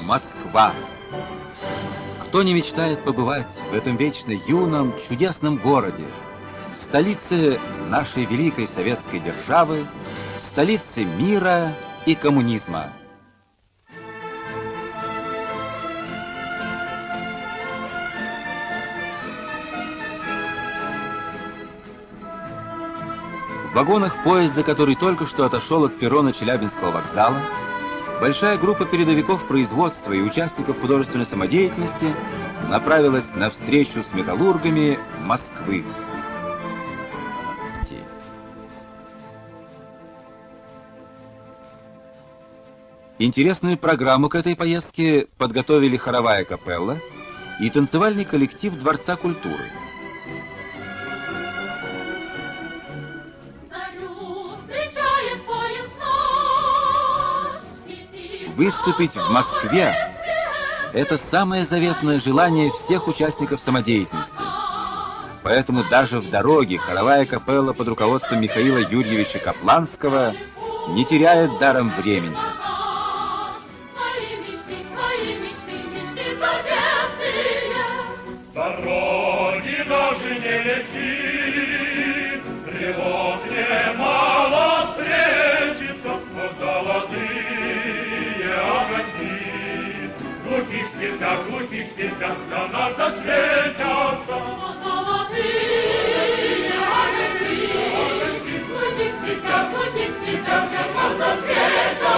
Москва. Кто не мечтает побывать в этом вечно юном, чудесном городе, столице нашей великой советской державы, столице мира и коммунизма? В вагонах поезда, который только что отошел от перрона Челябинского вокзала, большая группа передовиков производства и участников художественной самодеятельности направилась на встречу с металлургами Москвы. Интересную программу к этой поездке подготовили хоровая капелла и танцевальный коллектив Дворца культуры. Выступить в Москве – это самое заветное желание всех участников самодеятельности. Поэтому даже в дороге хоровая капелла под руководством Михаила Юрьевича Капланского не теряет даром времени. Дороги наши нелегки, прилог немало встретится, но золотые огоньки. В глухих степях на нас засветятся. Но золотые огоньки, в глухих степях на нас засветятся.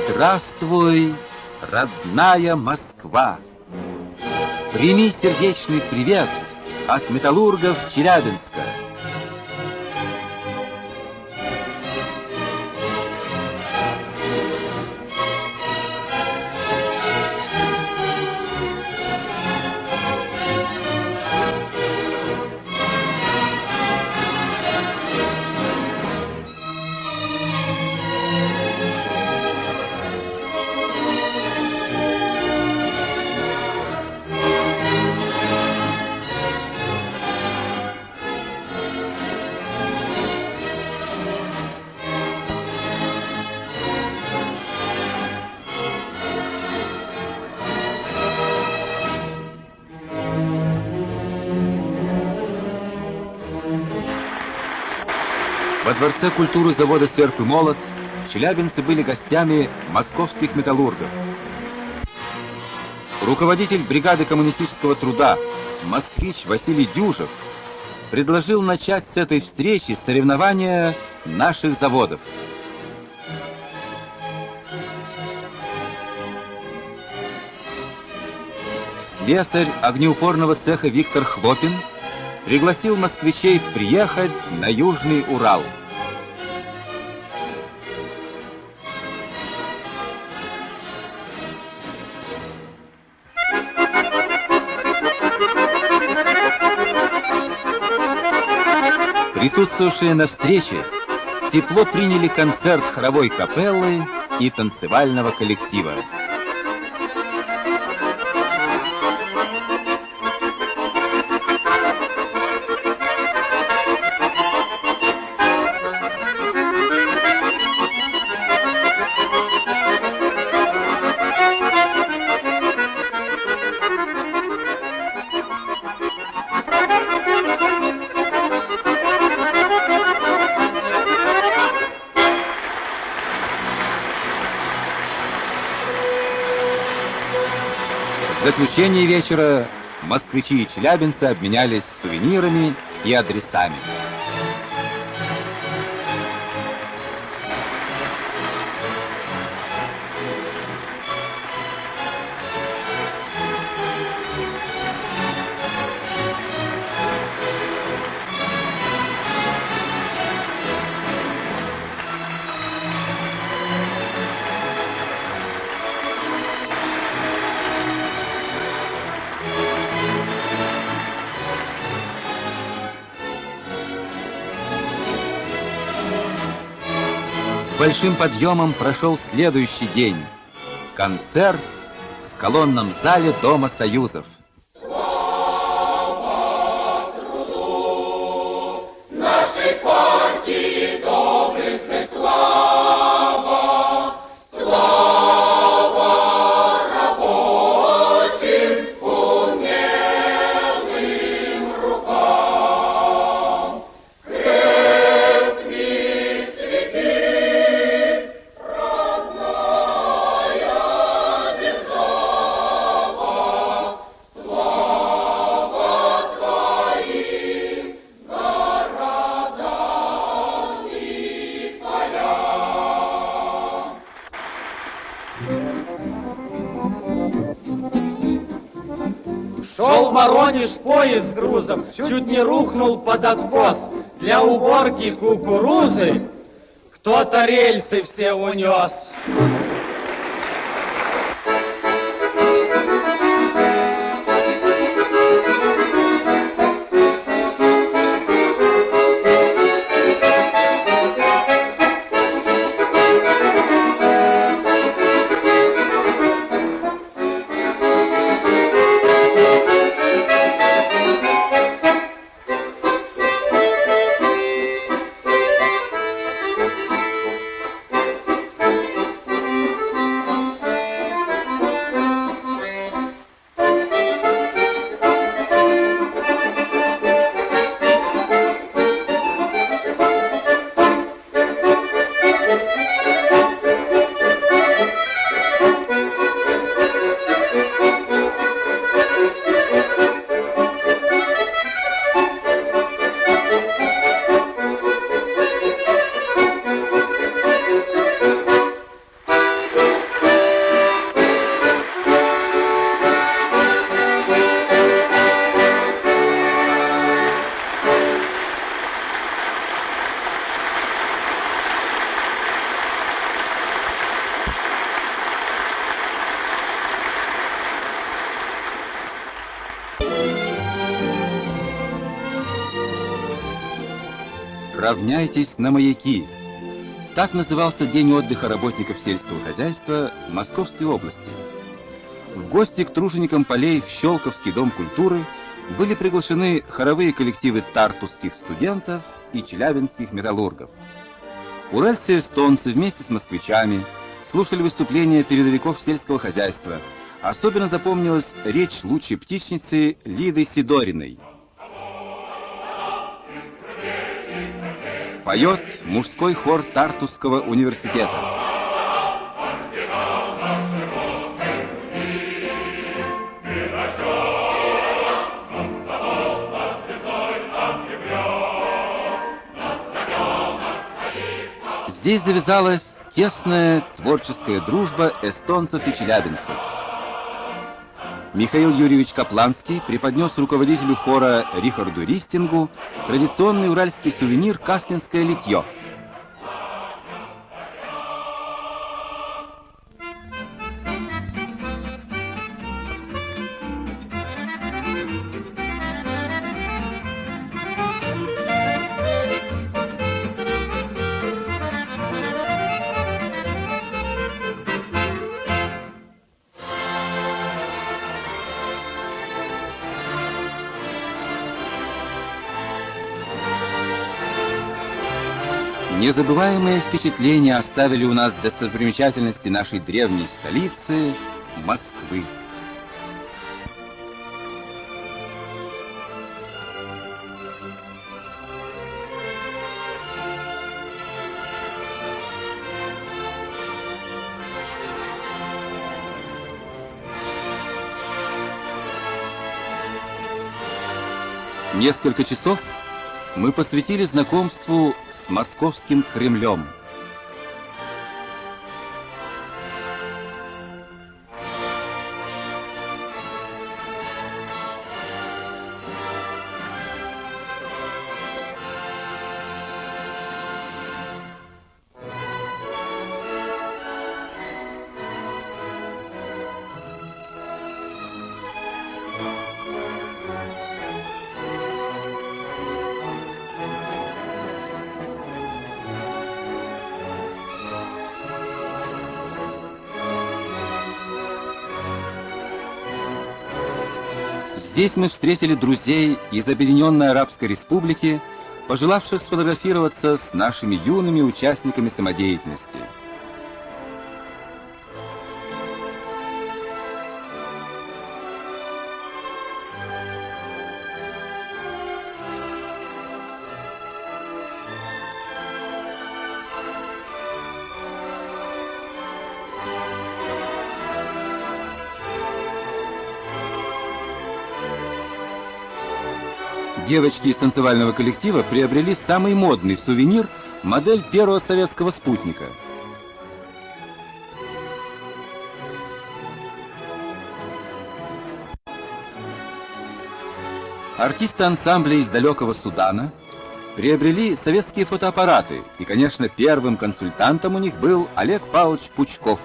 Здравствуй, родная Москва! Прими сердечный привет от металлургов Челябинска. Во Дворце культуры завода «Серп и молот» челябинцы были гостями московских металлургов. Руководитель бригады коммунистического труда, москвич Василий Дюжев, предложил начать с этой встречи соревнования наших заводов. Слесарь огнеупорного цеха Виктор Хлопин пригласил москвичей приехать на Южный Урал. Присутствовавшие на встрече тепло приняли концерт хоровой капеллы и танцевального коллектива. В заключение вечера москвичи и челябинцы обменялись сувенирами и адресами. большим подъемом прошел следующий день. Концерт в колонном зале Дома Союзов. Нашей партии доблестной слава, слава рабочим умелым рукам. Крепни, цвети, родная держава, слава твоим городам и полям. Шел в Воронеж поезд с грузом, чуть не рухнул под откос. Для уборки кукурузы кто-то рельсы все унес. Равняйтесь на маяки. Так назывался день отдыха работников сельского хозяйства Московской области. В гости к труженикам полей в Щелковский дом культуры были приглашены хоровые коллективы тартусских студентов и челябинских металлургов. Уральцы и эстонцы вместе с москвичами слушали выступления передовиков сельского хозяйства. Особенно запомнилась речь лучшей птичницы Лиды Сидориной. Поет мужской хор Тартусского университета. Здесь завязалась тесная творческая дружба эстонцев и челябинцев. Михаил Юрьевич Капланский преподнес руководителю хора Рихарду Ристингу традиционный уральский сувенир «Каслинское литье». Незабываемые впечатления оставили у нас достопримечательности нашей древней столицы – Москвы. Несколько часов мы посвятили знакомству с московским Кремлем. Здесь мы встретили друзей из Объединенной Арабской Республики, пожелавших сфотографироваться с нашими юными участниками самодеятельности. Девочки из танцевального коллектива приобрели самый модный сувенир – модель первого советского спутника. Артисты ансамбля из далекого Судана приобрели советские фотоаппараты, и, конечно, первым консультантом у них был Олег Павлович Пучков.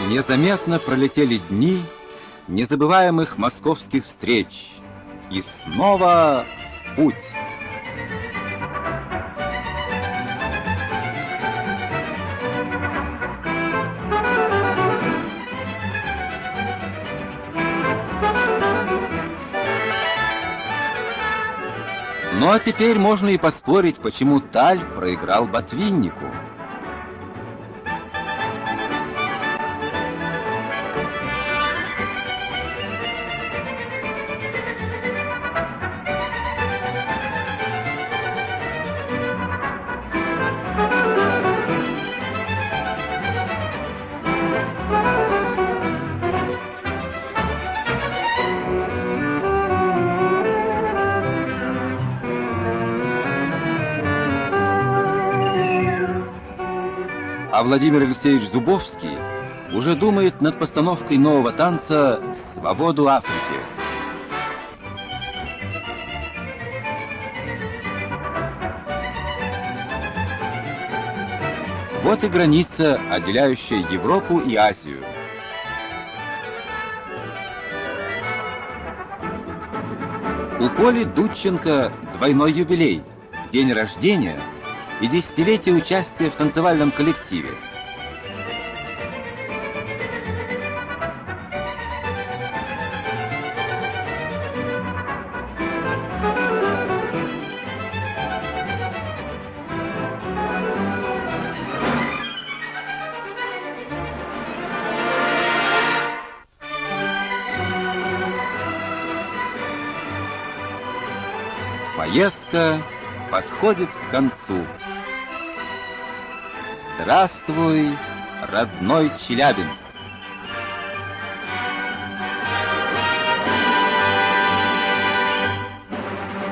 Незаметно пролетели дни незабываемых московских встреч. И снова в путь. Ну а теперь можно и поспорить, почему Таль проиграл Ботвиннику. А Владимир Алексеевич Зубовский уже думает над постановкой нового танца «Свободу Африки». Вот и граница, отделяющая Европу и Азию. У Коли Дудченко двойной юбилей, день рождения и десятилетие участия в танцевальном коллективе. Поездка подходит к концу. Здравствуй, родной Челябинск!